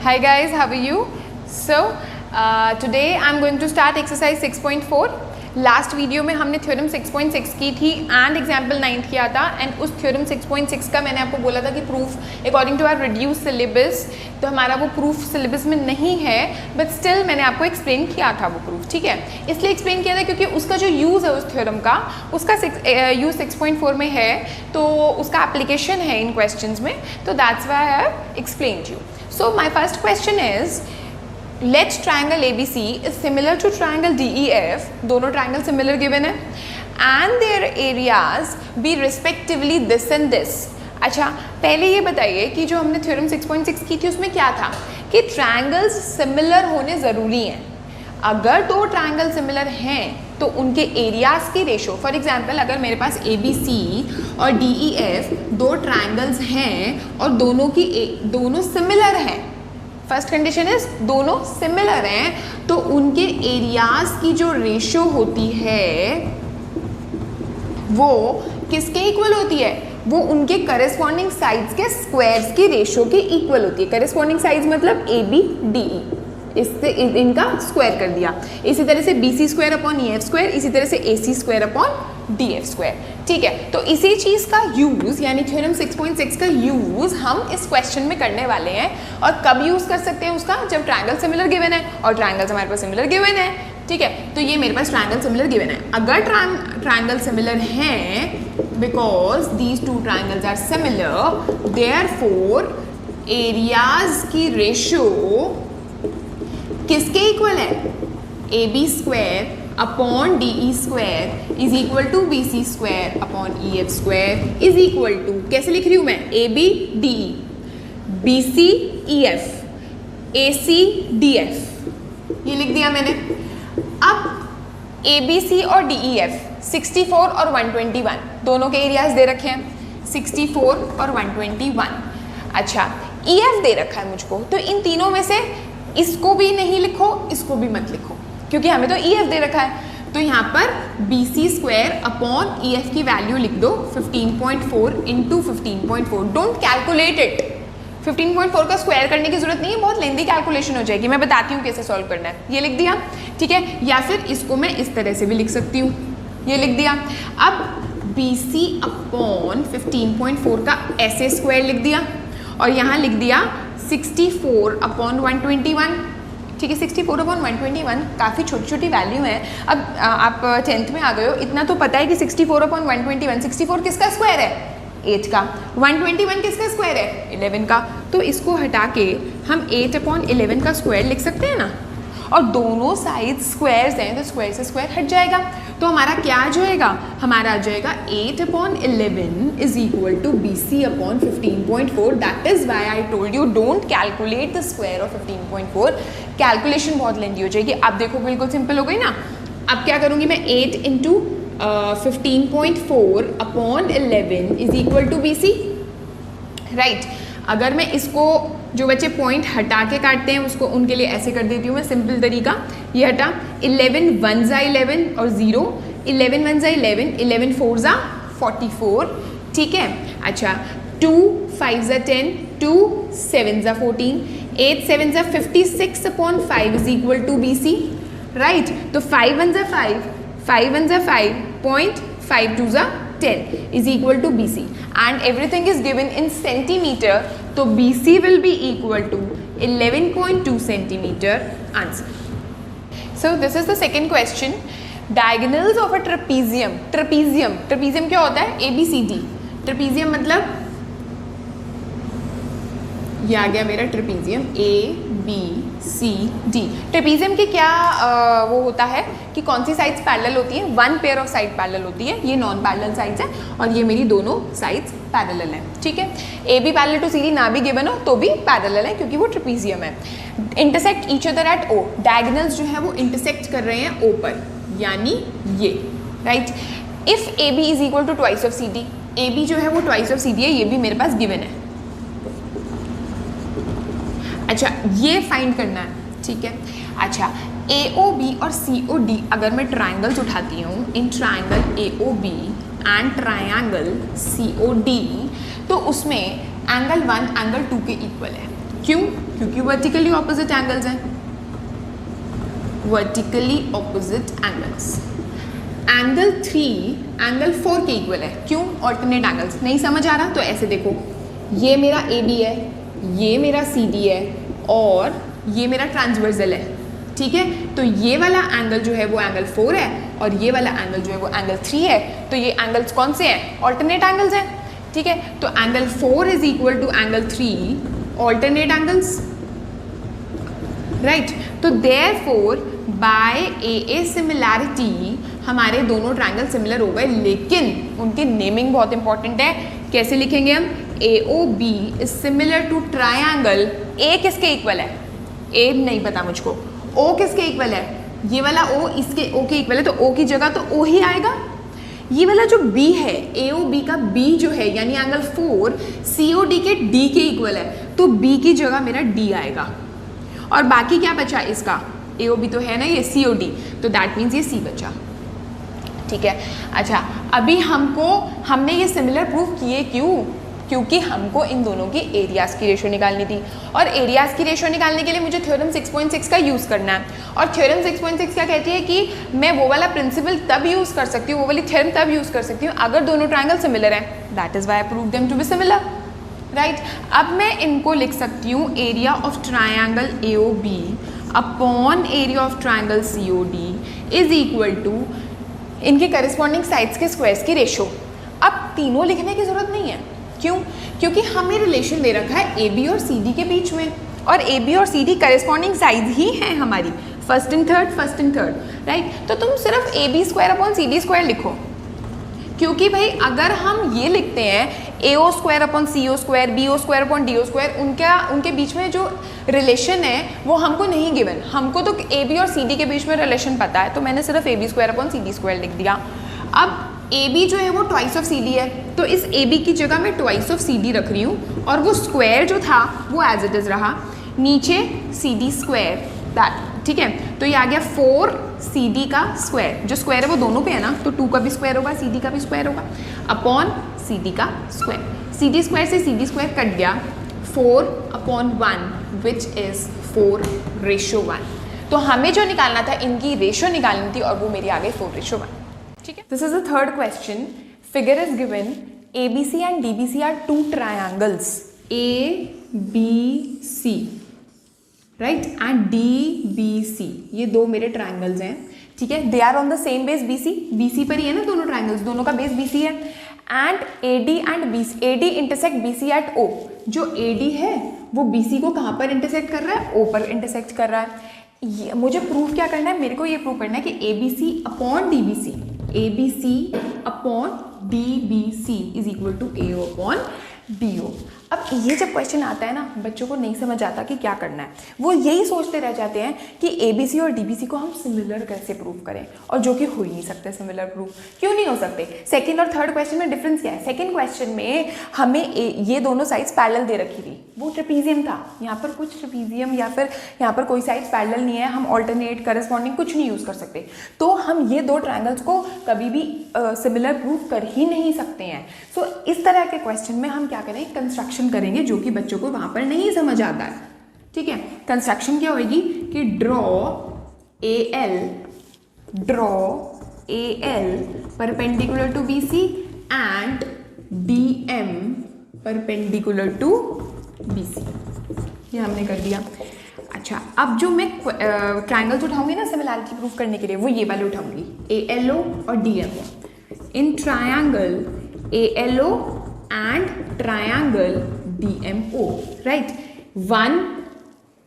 Hi guys, how are you? So today I'm going to start exercise 6.4. Last video में हमने theorem 6.6 की थी and example 9 किया था एंड उस थ्योरम 6.6 का मैंने आपको बोला था कि proof according to our reduce syllabus, तो हमारा वो प्रूफ सिलेबस में नहीं है बट स्टिल मैंने आपको एक्सप्लेन किया था वो प्रूफ, ठीक है। इसलिए एक्सप्लेन किया था क्योंकि उसका जो यूज़ है उस थ्योरम का, उसका यूज़ 6.4 में है, तो उसका एप्लीकेशन है इन क्वेश्चंस में, तो that's why I have explained you. So my first question is, let triangle ABC is similar to triangle DEF, दोनों triangle similar given है, and their areas be respectively this and this। अच्छा, पहले ये बताइए कि जो हमने थ्योरम 6.6 की थी उसमें क्या था कि ट्रायंगल्स सिमिलर होने ज़रूरी हैं। अगर दो ट्रायंगल सिमिलर हैं तो उनके एरियाज की रेशो, फॉर एग्जांपल अगर मेरे पास ABC और DEF दो ट्रायंगल्स हैं और दोनों सिमिलर हैं, फर्स्ट कंडीशन इज दोनों सिमिलर हैं, तो उनके एरियाज की जो रेशो होती है वो किसके इक्वल होती है? वो उनके करस्पॉन्डिंग साइड्स के स्क्वायर्स की रेशो के इक्वल होती है। करस्पॉन्डिंग साइड्स मतलब ABDE, इससे इनका स्क्वायर कर दिया। इसी तरह से BC square upon EF square, इसी तरह से AC square upon DF square, ठीक है। तो इसी चीज़ का यूज़ यानी थ्योरम 6.6 का यूज़ हम इस क्वेश्चन में करने वाले हैं। और कब यूज़ कर सकते हैं उसका? जब ट्रायंगल सिमिलर गिवन है, और ट्रायंगल्स हमारे पास सिमिलर गिवन है, ठीक है। तो ये मेरे पास ट्रायंगल सिमिलर गिवन है। अगर ट्रायंगल सिमिलर हैं, because these two triangles are similar, therefore areas की रेशो किसके इक्वल है? AB square upon DE square is equal to BC square upon EF square is equal to, कैसे लिख रही हूँ मैं? ABDE, BC EF, AC DF, ये लिख दिया मैंने। अब ABC और DEF 64 और 121 दोनों के एरियाज दे रखे हैं, 64 और 121। अच्छा, EF दे रखा है मुझको, तो इन तीनों में से इसको भी नहीं लिखो, इसको भी मत लिखो, क्योंकि हमें तो EF दे रखा है। तो यहाँ पर BC स्क्वायर अपॉन EF की वैल्यू लिख दो 15.4 इंटू 15.4। डोंट कैलकुलेट इट, 15.4 का स्क्वायर करने की जरूरत नहीं है, बहुत लेंदी कैलकुलेशन हो जाएगी। मैं बताती हूँ कैसे सॉल्व करना है। ये लिख दिया, ठीक है। या फिर इसको मैं इस तरह से भी लिख सकती हूँ, ये लिख दिया। अब BC अपॉन 15.4 का ऐसे स्क्वायर लिख दिया, और यहाँ लिख दिया 64 अपॉन 121, ठीक है। 64 अपॉन 121 काफ़ी छोटी छोटी वैल्यू है। अब आप 10th में आ गए हो, इतना तो पता है कि 64 अपॉन 121, 64 किसका स्क्वायर है? 8 का। 121 किसका स्क्वायर है? 11 का। तो इसको हटा के हम 8 अपॉन 11 का स्क्वायर लिख सकते हैं ना, और दोनों साइड स्क्वायर्स हैं तो स्क्वायर से स्क्वायर हट जाएगा। तो हमारा क्या आ जाएगा? हमारा आ जाएगा 8 upon 11 is equal to BC upon 15.4। That is why I told you don't calculate the square of 15.4, calculation बहुत लेंदी हो जाएगी। अब देखो बिल्कुल सिंपल हो गई ना। अब क्या करूँगी मैं? 8 into 15.4 upon 11 is equal to BC, right. अगर मैं इसको, जो बच्चे पॉइंट हटा के काटते हैं उसको, उनके लिए ऐसे कर देती हूँ मैं, सिंपल तरीका। ये हटा, 11 1 जा 11 और 0, 11 1 जा 11, 11 4 जा 44, ठीक है। अच्छा, 2 5 जा 10, 2 7 जा 14, 8 7 जा 56 upon 5 is equal to BC, right. तो 5 1 जा 5, 5 1 जा 5, पॉइंट 5 2 जा 10 is equal to BC and everything is given in centimeter, तो BC will be equal to 11.2 centimeter answer. So this is the second question. Diagonals of a trapezium, trapezium क्या होता है? ABCD, trapezium मतलब ये आ गया मेरा trapezium, ABCD। Trapezium की क्या वो होता है कि कौन सी साइड्स पैरेलल होती हैं? One pair of side parallel होती है। ये नॉन पैरेलल साइड्स हैं और ये मेरी दोनों साइड्स पैरेलल हैं, ठीक है। AB पैरेलल टू CD ना भी गिवन हो तो भी पैरेलल है क्योंकि वो ट्रेपीजियम है। Intersect each other at O, diagonals जो है वो इंटरसेक्ट कर रहे हैं O पर, यानी ये, right. If AB is equal to twice of CD, AB जो है वो ट्वाइस ऑफ CD है, ये भी मेरे पास गिवन है। अच्छा, ये फाइंड करना है, ठीक है। अच्छा, AOB और COD अगर मैं ट्राइंगल्स उठाती हूँ, in triangle AOB and triangle COD, तो उसमें एंगल 1 एंगल 2 के इक्वल है। क्यों? क्योंकि वर्टिकली ऑपोजिट एंगल्स हैं, vertically opposite angles. Angle 3 angle 4 के इक्वल है, क्यों? Alternate angles. नहीं समझ आ रहा तो ऐसे देखो, ये मेरा ए बी है, ये मेरा सी डी है और ये मेरा ट्रांसवर्सल है, ठीक है। तो ये वाला एंगल जो है वो एंगल 4 है और ये वाला एंगल जो है वो एंगल 3 है। तो ये एंगल्स कौन से हैं? ऑल्टरनेट एंगल्स हैं, ठीक है। तो angle 4 is equal to angle 3 alternate angles, right. तो देयरफॉर बाय ए सिमिलैरिटी हमारे दोनों ट्रायंगल सिमिलर हो गए, लेकिन उनकी नेमिंग बहुत इंपॉर्टेंट है। कैसे लिखेंगे हम? AOB is similar to triangle. A किसके इक्वल है? ए नहीं पता मुझको। ओ किसके इक्वल है? ये वाला ओ इसके ओ के इक्वल है, तो ओ की जगह तो ओ ही आएगा। ये वाला जो B है, AOB का B जो है यानी एंगल 4 COD के D के इक्वल है, तो B की जगह मेरा D आएगा। और बाकी क्या बचा इसका? AOB तो है ना ये COD, तो दैट मीन्स ये C बचा, ठीक है। अच्छा, अभी हमने ये सिमिलर प्रूव किए क्यों? क्योंकि हमको इन दोनों की एरियाज़ की रेशो निकालनी थी, और एरियाज़ की रेशो निकालने के लिए मुझे थ्योरम 6.6 का यूज़ करना है। और थ्योरम 6.6 क्या कहती है कि मैं वो वाला प्रिंसिपल तब यूज़ कर सकती हूँ, वो वाली थ्योरम तब यूज़ कर सकती हूँ अगर दोनों ट्रायंगल सिमिलर हैं। That is why I prove them to be similar, right. अब मैं इनको लिख सकती हूँ area of triangle AOB upon area of triangle COD is equal to इनके करस्पॉन्डिंग साइड्स के स्क्वायर्स की रेशो। अब तीनों लिखने की जरूरत नहीं है, क्यों? क्योंकि हमें रिलेशन दे रखा है AB और CD के बीच में, और AB और CD करस्पॉन्डिंग साइड्स ही हैं हमारी, फर्स्ट एंड थर्ड, राइट। तो तुम सिर्फ AB square upon CD square लिखो, क्योंकि भाई अगर हम ये लिखते हैं AO square upon CO square, BO square upon DO square, उनके बीच में जो रिलेशन है वो हमको नहीं गिवन। हमको तो AB और CD के बीच में रिलेशन पता है, तो मैंने सिर्फ AB square upon CD square लिख दिया। अब AB जो है वो ट्वाइस ऑफ CD है, तो इस AB की जगह मैं ट्वाइस ऑफ CD रख रही हूँ, और वो स्क्वायर जो था वो एज इट इज़ रहा, नीचे CD स्क्वायर, दैट, ठीक है। तो ये आ गया 4CD का स्क्वायर, जो स्क्वायर है वो दोनों पे है ना, तो 2 का भी स्क्वायर होगा, CD का भी स्क्वायर होगा, अपॉन CD का स्क्वायर। CD स्क्वायर से CD स्क्वायर कट गया, 4 अपॉन 1 विच इज़ 4:1। तो हमें जो निकालना था, इनकी रेशो निकालनी थी, और वो मेरी आ गई 4:1, ठीक है। This is the third question. Figure is given ABC and DBC are 2 triangles ABC, right, and DBC, ये दो मेरे ट्रायंगल्स हैं, ठीक है। They are on the same base BC पर ही है ना दोनों ट्रायंगल्स, दोनों का बेस BC है। And AD and BC, AD intersect BC at O। जो AD है वो BC को कहाँ पर इंटरसेक्ट कर रहा है? O पर इंटरसेक्ट कर रहा है। ये मुझे प्रूफ क्या करना है? मेरे को ये प्रूव करना है कि ABC upon DBC, ABC upon DBC is equal to AO upon DO। अब ये जब क्वेश्चन आता है ना, बच्चों को नहीं समझ आता कि क्या करना है, वो यही सोचते रह जाते हैं कि ABC और DBC को हम सिमिलर कैसे प्रूव करें, और जो कि हो ही नहीं सकते सिमिलर प्रूफ। क्यों नहीं हो सकते? सेकंड और थर्ड क्वेश्चन में डिफरेंस क्या है? सेकंड क्वेश्चन में हमें ये दोनों साइड्स पैरेलल दे रखी थी, वो ट्रेपीजियम था, यहाँ पर कुछ ट्रेपीजियम या फिर यहाँ पर कोई साइड्स पैरेलल नहीं है, हम ऑल्टरनेट करस्पॉन्डिंग कुछ नहीं यूज़ कर सकते, तो हम ये दो ट्रायंगल्स को कभी भी सिमिलर प्रूफ कर ही नहीं सकते हैं। सो इस तरह के क्वेश्चन में हम क्या करें? कंस्ट्रक्शन करेंगे, जो कि बच्चों को वहां पर नहीं समझ आता है, ठीक है। कंस्ट्रक्शन क्या होगी कि draw AL perpendicular to BC and DM perpendicular to BC, ये हमने कर दिया। अच्छा, अब जो मैं ट्रायंगल्स उठाऊंगी ना सिमिलैरिटी प्रूफ करने के लिए, वो ये वाले उठाऊंगी, ALO और DMO। इन triangle ALO and triangle DMO, right, 1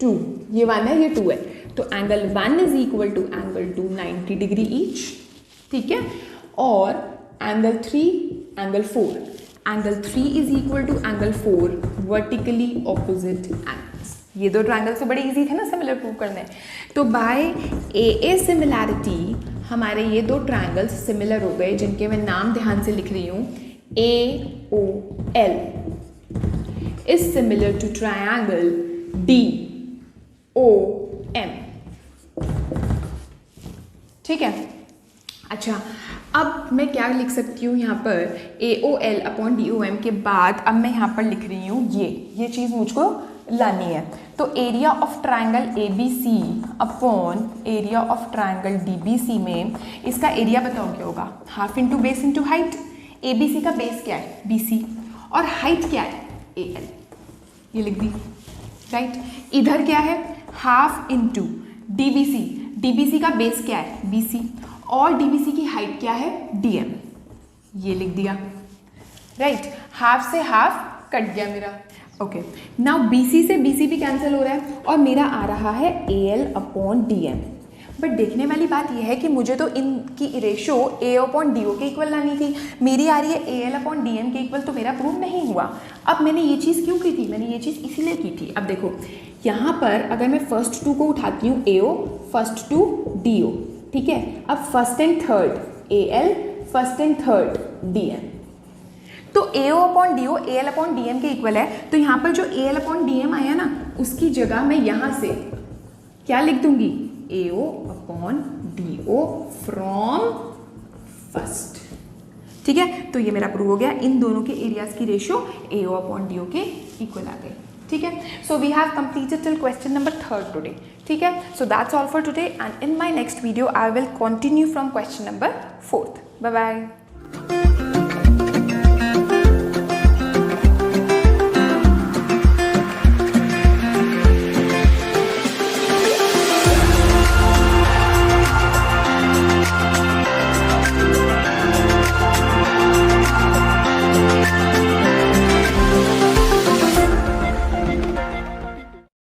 2, ये 1 है, ये 2 है, तो angle 1 is equal to angle 2 90 degree each, ठीक है। और angle 3 angle 4, angle 3 is equal to angle 4 vertically opposite angles. ये दो ट्रायंगल से बड़े इजी थे ना सिमिलर प्रूव करने, तो बाय AA सिमिलैरिटी हमारे ये दो ट्रायंगल्स सिमिलर हो गए, जिनके मैं नाम ध्यान से लिख रही हूँ। AOL is similar to triangle DOM, ठीक है। अच्छा, अब मैं क्या लिख सकती हूँ यहाँ पर? AOL अपॉन DOM के बाद अब मैं यहाँ पर लिख रही हूँ ये चीज़ मुझको लानी है। तो area of triangle A B C upon area of triangle D B C में इसका एरिया बताओ क्या होगा, half into base into height. A B C का बेस क्या है, बी सी, और हाइट क्या है, ए एल, ये लिख दी, राइट। इधर क्या है, half into D B C, D B C का बेस क्या है, बी सी, और डी बी सी की हाइट क्या है, डी एम, ये लिख दिया, राइट। हाफ से हाफ कट गया मेरा, ओके। नाउ BC से BC भी कैंसिल हो रहा है और मेरा आ रहा है AL अपॉन DM। बट देखने वाली बात यह है कि मुझे तो इनकी रेशो A अपॉन DO के इक्वल लानी थी, मेरी आ रही है AL अपॉन DM के इक्वल, तो मेरा प्रूव नहीं हुआ। अब मैंने ये चीज़ क्यों की थी, मैंने ये चीज़ इसीलिए की थी। अब देखो यहाँ पर अगर मैं फर्स्ट टू को उठाती हूँ AO, फर्स्ट टू DO, ठीक है। अब first and third AL, first and third DM, तो AO upon DO AL upon DM के इक्वल है। तो यहाँ पर जो AL अपॉन DM आया ना, उसकी जगह मैं यहाँ से क्या लिख दूंगी, AO upon DO from first, ठीक है। तो ये मेरा प्रूव हो गया, इन दोनों के एरियाज की रेशियो AO अपॉन DO के इक्वल आ गई, ठीक है। So we have completed till question number 3 today, ठीक है। So that's all for today and in my next video I will continue from question number 4। Bye bye.